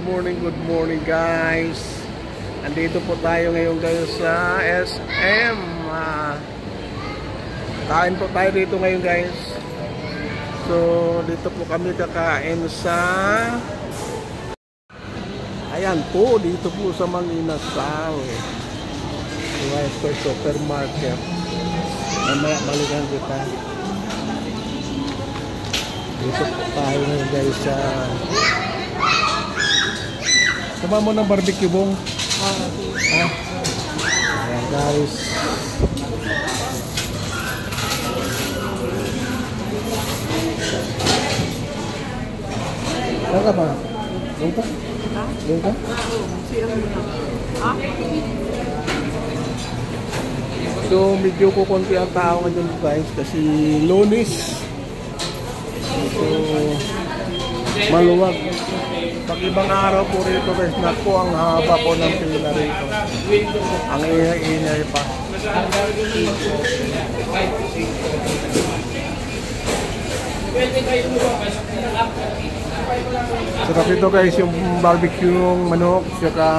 good morning guys. Andito po tayo ngayon guys sa SM. Kain po tayo dito ngayon guys. So dito po kami kakain sa ayan po, dito po sa Manginasal Western Supermarket. Mamaya balikan kita. Dito po tayo ngayon guys sa sama mo ng barbecue bong. Ayan guys. Saan ka ba? Doon ka? Doon ka? So medyo kukunti ang tao ngayon guys kasi Lunes. So maluwag. Pag ibang araw po rito guys, naku ang haba po ng pila rito. Ang ingay-ingay pa. Sarap ito guys, yung barbecue yung manok, saka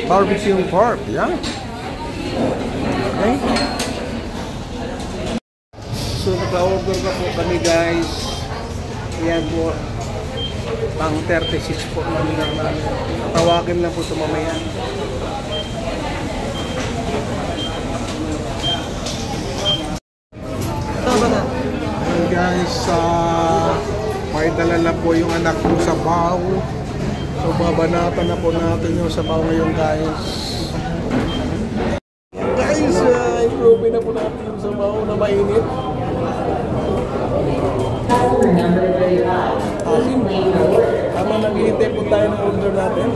barbecue yung pork, yan. Okay. So naka-order na po kami guys. Yan po, pang 36 po namin. Tawagin lang po ito mamaya. Ayan guys, may dala na po yung anak ko sa baw. So babanatan na po natin yung sabaw ngayon guys. Guys, i-prove na po natin yung sabaw na mainit. Tama, naghihintay po tayo ng order natin.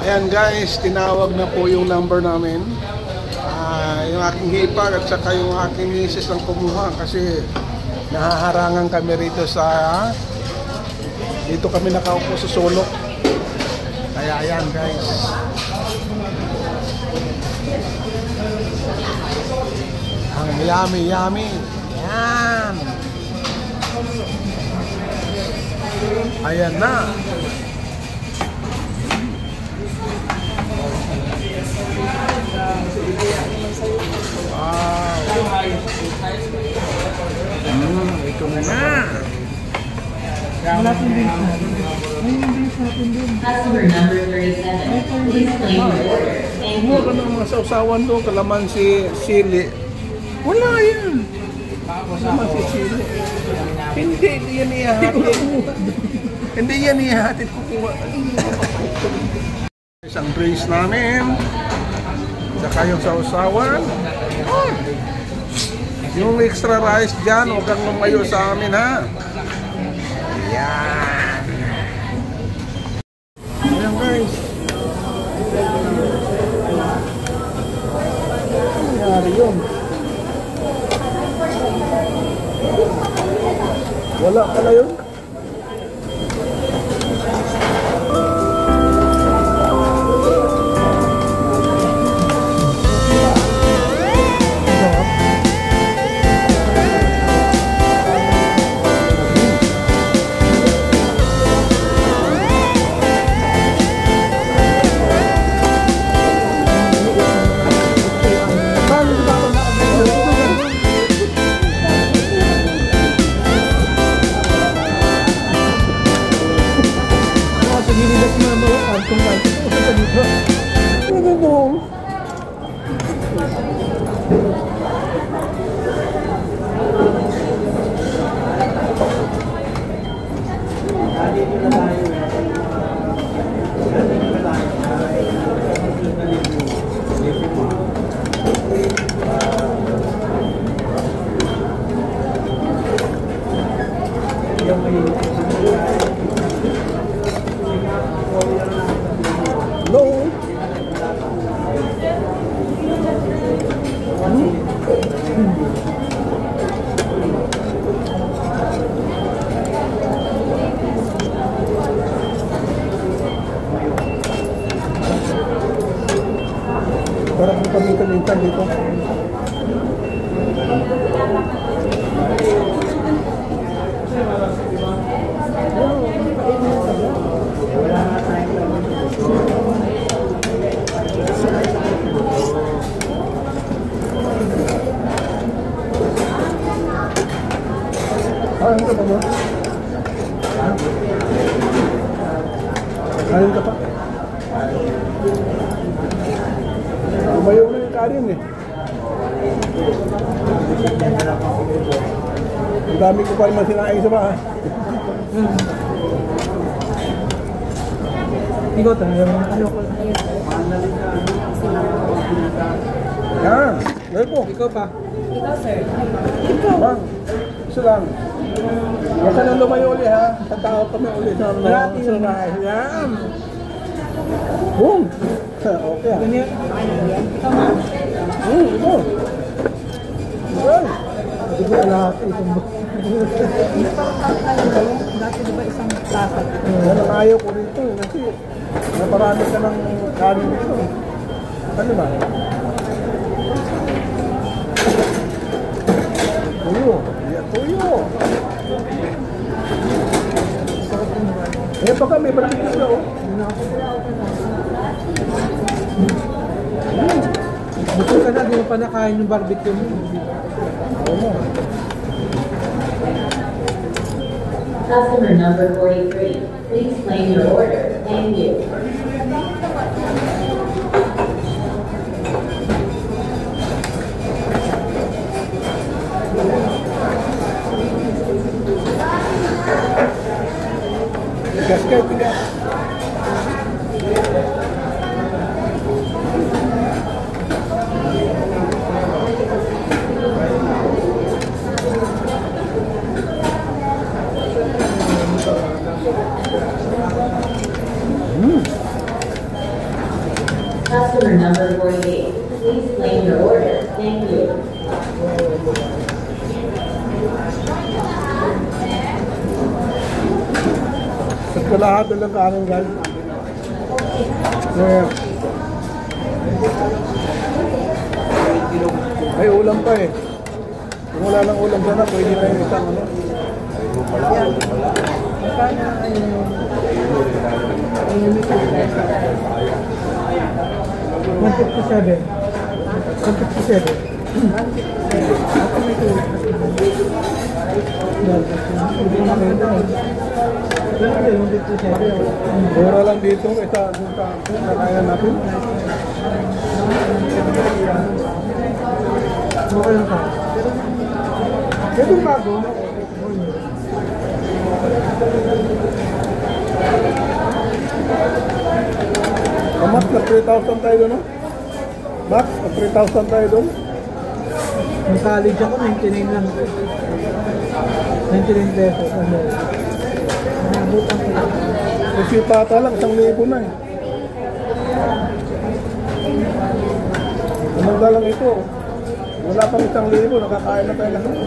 Ayan guys, tinawag na po yung number namin. Yung aking hipag at saka yung aking misis lang kumuha kasi nahaharangan kami rito sa dito kami nakaupo sa sulok. Kaya ayan guys. Ang yummy. Ayan. Ayan na. Wow. Ito na. Customer number 37. Please claim your order. Kumuha ka ng mga sausawan doon, kalamansi, sili. Wala yan. Kalamansi, sili. Hindi yan ihahatid. Hindi yan ihahatid. Kukuha. Isang drinks namin. Saka yung sausawan. Yung extra rice dyan, huwag kang lumayo sa amin ha. Ayan. Ayan guys. Ano nangyari yun? Wala pala yun? minsan dito. Ayun ka pa mo? Ayun ka pa? Umayaw na yung kanin eh. Ang dami ko pa naman sinaing sa ba ha? Ikaw tayo, ano ko? Yan, gawin po. Ikaw pa. Ikaw, sir. Ikaw ba? Isa lang. Huwag ka na lumayo ulit ha. Sa tao kami ulit sa Marati sa yun. Yan. Boom! Okay ah. Ganyan. Ikaw, ma'am. Ito. Well, Hindi ko lahat itong Dati diba isang tasa? yan ang ayaw ko rito eh. Kasi naparami ka ng kanin dito. Ano ba? Tuyo. Yan, tuyo. Eh, baka may barbecue na oh. Buto ka na, di mo pa nakain yung barbecue mo. Ano? Customer number 43. Please claim your order. Thank you. Tigas kayo, tigas. Customer number 48. Please claim your order. Thank you. Sa lahat na lang kanin guys. Yeah. May ulam pa eh. Kung wala ng ulam sana, pwede na yung isang ano. Magkano ang limited price? 157. 157. Mura lang dito kaysa dun sa kakayan natin. Okay lang ka. Ito bago. Max na 3,000 tayo doon, no? Max na 3,000 tayo doon. Ang college ako, 99 lang. 99 pesos. Ano? Nabutan ko lang. Kasi pata lang, 1,000 na eh. Samantalang ito, wala pang 1,000, nakakain na tayo lahat.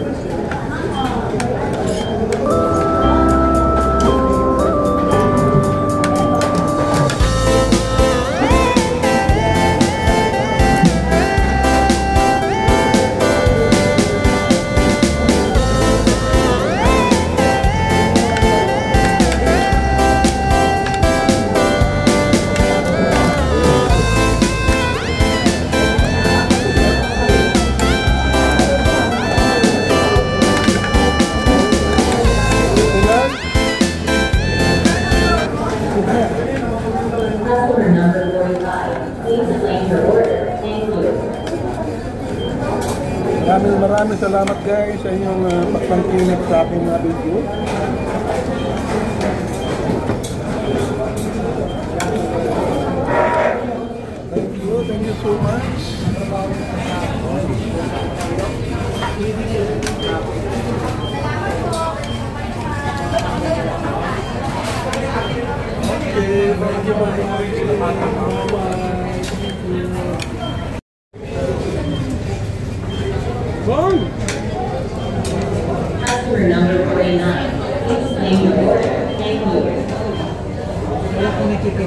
Customer number 45. Please claim your order. Thank you. Maraming salamat guys sa inyong pagpangkinig sa aking mga video. Thank you so much. Okay, thank you very much. Bye. Customer number 49. Please claim your order. Thank you. Wala ko nakikita.